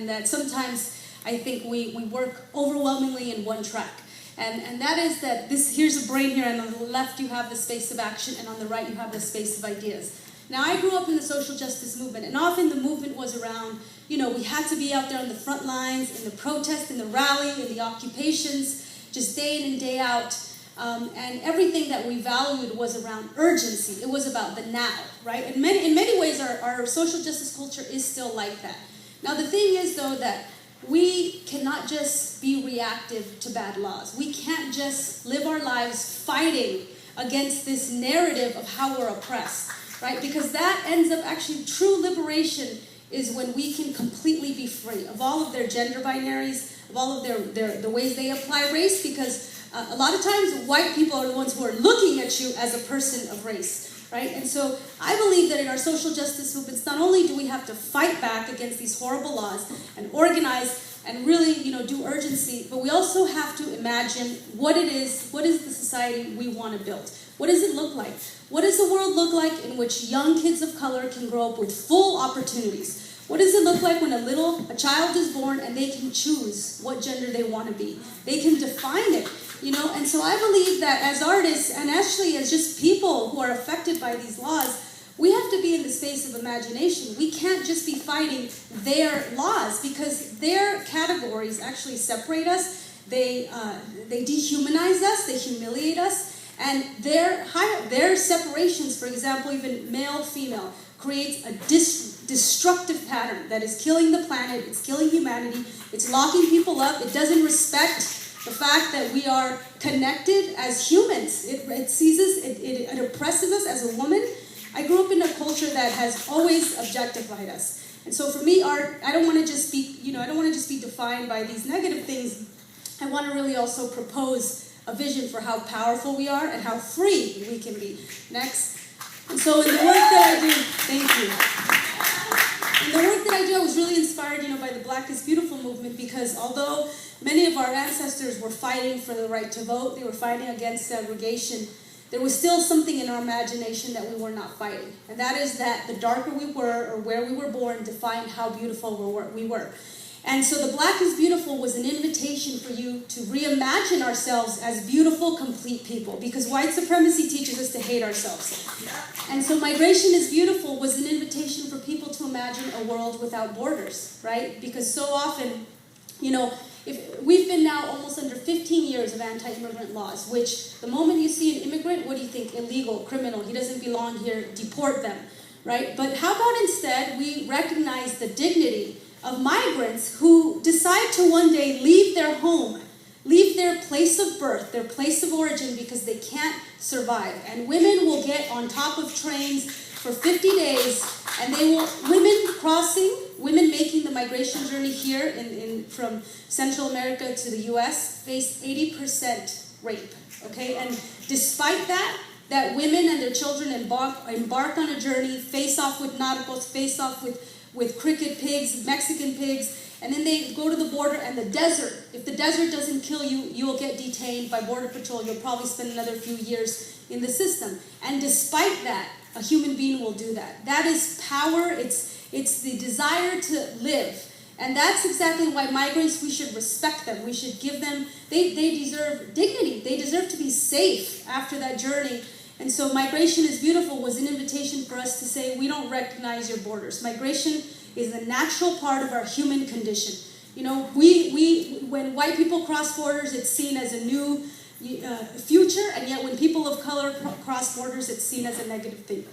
and that sometimes I think we work overwhelmingly in one track. And that is that here's a brain here, and on the left you have the space of action, and on the right you have the space of ideas. Now, I grew up in the social justice movement, and often the movement was around, we had to be out there on the front lines, in the protest, in the rally, in the occupations, just day in and day out. And everything that we valued was around urgency. It was about the now, right? In many ways, our social justice culture is still like that. Now, the thing is, though, that we cannot just be reactive to bad laws. We can't just live our lives fighting against this narrative of how we're oppressed, right? Because that ends up actually, true liberation is when we can completely be free of all of their gender binaries, of all of the ways they apply race, because a lot of times white people are the ones who are looking at you as a person of race, right? And so I believe that in our social justice movements, not only do we have to fight back against these horrible laws and organize and really, do urgency, but we also have to imagine what is the society we want to build. What does it look like? What does the world look like in which young kids of color can grow up with full opportunities? What does it look like when a child is born and they can choose what gender they want to be? They can define it, And so I believe that as artists, and actually as just people who are affected by these laws, we have to be in the space of imagination. We can't just be fighting their laws, because their categories actually separate us. They dehumanize us. They humiliate us. And their separations, for example, even male-female, creates a destructive pattern that is killing the planet. It's killing humanity. It's locking people up. It doesn't respect the fact that we are connected as humans. It sees us. It oppresses us as a woman. I grew up in a culture that has always objectified us. And so for me, art, I don't want to just be, I don't want to just be defined by these negative things. I want to really also propose a vision for how powerful we are and how free we can be. Next. And so in the work that I do, thank you. In the work that I do, I was really inspired, by the Black is Beautiful movement, because although many of our ancestors were fighting for the right to vote, they were fighting against segregation, there was still something in our imagination that we were not fighting. And that is that the darker we were, or where we were born, defined how beautiful we were. And so the Black is Beautiful was an invitation for you to reimagine ourselves as beautiful, complete people, because white supremacy teaches us to hate ourselves. And so Migration is Beautiful was an invitation for people to imagine a world without borders, right? Because so often, if we've been now almost under 15 years of anti-immigrant laws, which the moment you see an immigrant, what do you think? Illegal, criminal, he doesn't belong here, deport them, right? But how about instead we recognize the dignity of migrants who decide to one day leave their home, leave their place of birth, their place of origin, because they can't survive. And women will get on top of trains for 50 days, and women making the migration journey here from Central America to the U.S. face 80% rape, okay? And despite that women and their children embark on a journey, face off with narcos, face off with cricket pigs, Mexican pigs, and then they go to the border and the desert. If the desert doesn't kill you, you will get detained by Border Patrol. You'll probably spend another few years in the system. And despite that, a human being will do that. That is power. It's the desire to live. And that's exactly why migrants, we should respect them. We should give them, they deserve dignity. They deserve to be safe after that journey. And so Migration is Beautiful was an invitation for us to say, we don't recognize your borders. Migration is a natural part of our human condition. When white people cross borders, it's seen as a new future, and yet when people of color cross borders, it's seen as a negative thing.